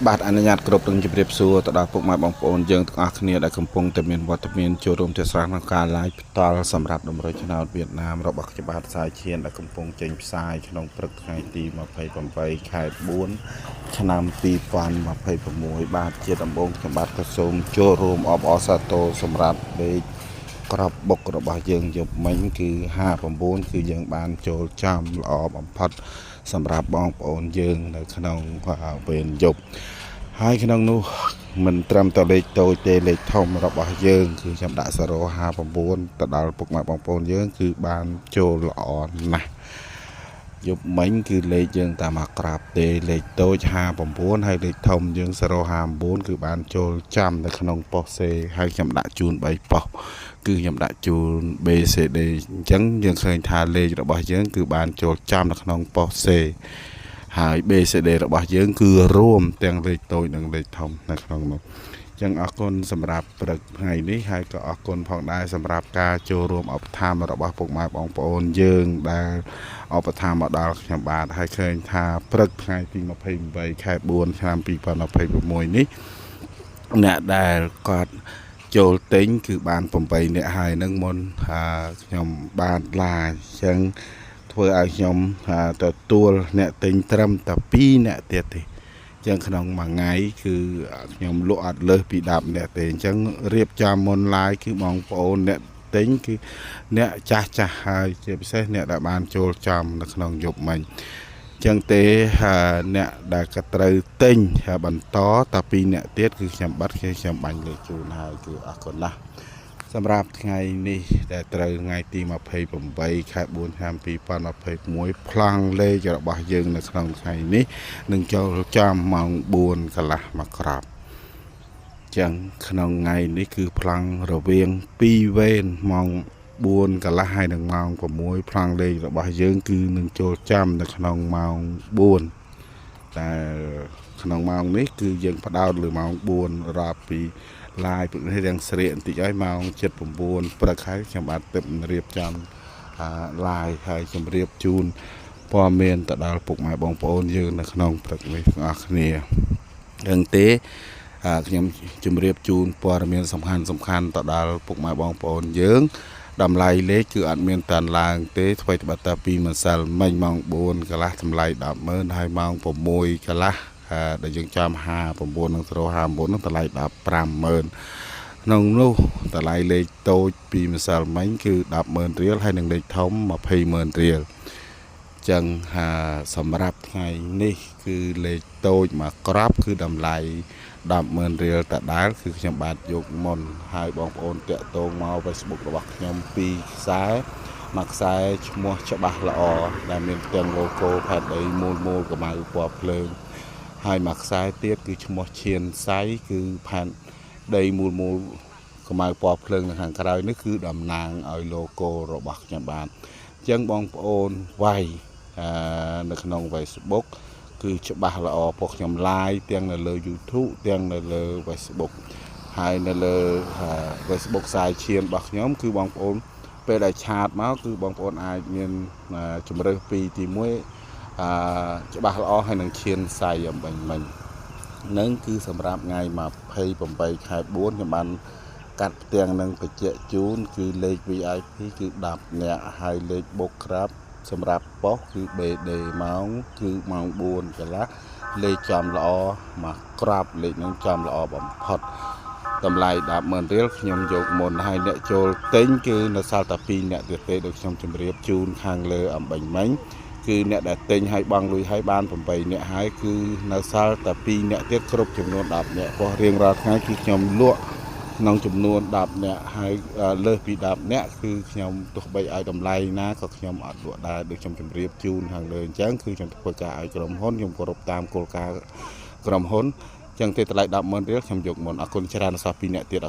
បាទអនុញ្ញាតគ្រប់នឹងជម្រាបសួរទៅដល់ពុកម៉ែបងប្អូនយើងទាំងអស់គ្នាដែលកំពុងតែមានវត្តមានចូលរួមទស្សនាក្នុងការ live ផ្ទាល់សម្រាប់តម្រូវឆ្នោតវៀតណាមរបស់ខ្ញុំបាទសាយឈានដែលកំពុងចេញផ្សាយក្នុងព្រឹកថ្ងៃទី28ខែ4ឆ្នាំ2026បាទជាដំបូងខ្ញុំបាទក៏សូមចូលរួមអបអរសាទរសម្រាប់លេខក្របបុករបស់យើងយប់មិញគឺ59គឺយើងបានចូលចំល្អបំផុតសម្រាប់បងប្អូនយើងនៅក្នុងវេនយប់ហើយក្នុងនោះមិនត្រឹមតែលេខតូចទេលេខធំរបស់យើងគឺខ្ញុំដាក់059ទៅដល់ពុកម៉ែបងប្អូនយើងគឺបានចូលល្អណាស់យប់មិញគឺលេខយើងតាមអាក្រាបទេលេខតូច59ហើយលេខធំយើង059គឺបានចូលចាំនៅក្នុងប៉ុស្តិ៍សេហើយខ្ញុំដាក់ជូន3ប៉ុស្តិ៍គឺខ្ញុំដាក់ជូន BCD អញ្ចឹងយើងឃើញថាលេខរបស់យើងគឺបានចូលចាំនៅក្នុងប៉ុស្តិ៍សេហើយ BCD របស់យើងគឺរួមទាំងលេខតូចនិងលេខធំនៅក្នុងនោះអញ្ចឹងអរគុណសម្រាប់ព្រឹកថ្ងៃនេះហើយក៏អរគុណផងដែរសម្រាប់ការចូលរួមឧបត្ថម្ភរបស់ពុកម៉ែបងប្អូនយើងដែលឧបត្ថម្ភមកដល់ខ្ញុំបាទហើយឃើញថាព្រឹកថ្ងៃទី28ខែ4ឆ្នាំ2026នេះអ្នកដែលគាត់ចូលទិញគឺបាន8នាក់ហើយនឹងមុនខ្ញុំបានឡាអញ្ចឹងធ្វើឲ្យខ្ញុំទទួលអ្នកទិញត្រឹមតែ2នាក់ទៀតទេអញ្ចឹងក្នុងមួយថ្ងៃគឺខ្ញុំលក់អត់លើសពី10នាក់ទេអញ្ចឹងរៀបចំមុនឡាយគឺបងប្អូនអ្នកទិញគឺអ្នកចាស់ហើយជាពិសេសអ្នកដែលបានចូលចំនៅក្នុងយប់មិញចឹងទេអ្នកដែលក៏ត្រូវទិញបន្តតែ2អ្នកទៀតគឺខ្ញុំបាត់ខ្ញុំបាញ់លើជូនហើយគឺអរគុណណាស់សម្រាប់ថ្ងៃនេះដែលត្រូវថ្ងៃទី28ខែ4ឆ្នាំ2021ប្លង់លេខរបស់យើងនៅក្នុងថ្ងៃនេះនឹងចូលចាំម៉ោង4កន្លះមកក្រាបចឹងក្នុងថ្ងៃនេះគឺប្លង់រវាង2វេនម៉ោង4កន្លះហើយនឹងម៉ោង6ប្លង់លេខរបស់យើងគឺនឹងចូលចាំនៅក្នុងម៉ោង4តែក្នុងម៉ោងនេះគឺយើងផ្ដោតលើម៉ោង4រាប់ពីឡាយព្រឹកនេះរៀងស្រៀកបន្តិចហើយម៉ោង7-9ព្រឹកហើយខ្ញុំបាទទៅរៀបចំឡាយហើយជម្រាបជូនព័ត៌មានទៅដល់ពុកម៉ែបងប្អូនយើងនៅក្នុងព្រឹកនេះទាំងអស់គ្នាដឹងទេខ្ញុំជម្រាបជូនព័ត៌មានសំខាន់ទៅដល់ពុកម៉ែបងប្អូនយើងតម្លៃលេខគឺអត់មានតាន់ឡើងទេថ្មីត្បិតតែពីម្សិលមិញម៉ោង4កន្លះតម្លៃ 100000 ហើយម៉ោង6កន្លះដែលយើងចាំ59និង059នឹងតម្លៃ 150,000 ក្នុងនោះតម្លៃលេខតូចពីម្សិលមិញគឺ10,000រៀលហើយនឹងលេខធំ20,000រៀលចឹងសម្រាប់ថ្ងៃនេះគឺលេខតូចមកក្របគឺតម្លៃ 10,000រៀលតដែលគឺខ្ញុំបាទយកមុនហើយបងប្អូនតាក់ទងមក Facebook របស់ខ្ញុំពីខ្សែមួយខ្សែឈ្មោះច្បាស់ល្អដែលមានទាំង logo ផែនដីមូលកម្ៅពណ៌ភ្លើងហើយមួយខ្សែទៀតគឺឈ្មោះឈៀនសៃគឺផែនដីមូលកម្ៅពណ៌ភ្លើងនៅខាងក្រៅនេះគឺតំណាងឲ្យ logo របស់ខ្ញុំបាទអញ្ចឹងបងប្អូនវាយនៅក្នុង Facebook គឺច្បាស់ល្អពួកខ្ញុំ live ទាំងនៅលើ YouTube ទាំងនៅលើ Facebook ហើយនៅលើ Facebook សាយឈានរបស់ខ្ញុំគឺបងប្អូនពេលដែលឆាតមកគឺបងប្អូនអាចមានជំរើសពីទី1ច្បាស់ល្អហើយនឹងឈានសៃអំបញ្ញមិញនឹងគឺសម្រាប់ថ្ងៃ28ខែ4ខ្ញុំបានកាត់ផ្ទាំងនឹងបញ្ជាក់ជូនគឺលេខ VIP គឺ10នាក់ហើយលេខបុកក្រាបសម្រាប់ប៉ុស្តិ៍គឺ BD ម៉ោងគឺម៉ោង4កន្លះលេខចំល្អមកក្រាបលេខនឹងចំល្អបំផុតតម្លៃ 10,000រៀលខ្ញុំយកមុនហើយអ្នកចូលទិញគឺនៅសល់តែ2អ្នកទៀតទេដូចខ្ញុំជម្រាបជូនខាងលើអំបញ្ញមិញគឺអ្នកដែលទិញឲ្យបង់លុយឲ្យបាន8នាក់ហើយគឺនៅសល់តែ2នាក់ទៀតគ្រប់ចំនួន10នាក់ព្រោះរៀងរាល់ថ្ងៃគឺខ្ញុំលក់ក្នុងចំនួន10នាក់ហើយលើសពី10នាក់គឺខ្ញុំទោះបីឲ្យតម្លៃណាក៏ខ្ញុំអត់លក់ដែរដូចខ្ញុំជម្រាបជូនខាងលើអញ្ចឹងគឺខ្ញុំធ្វើការឲ្យក្រុមហ៊ុនខ្ញុំគោរពតាមគោលការណ៍ក្រុមហ៊ុនអញ្ចឹងទេតម្លៃ 10,000រៀលខ្ញុំយកមុនអរគុណច្រើនសោះ2នាក់ទៀត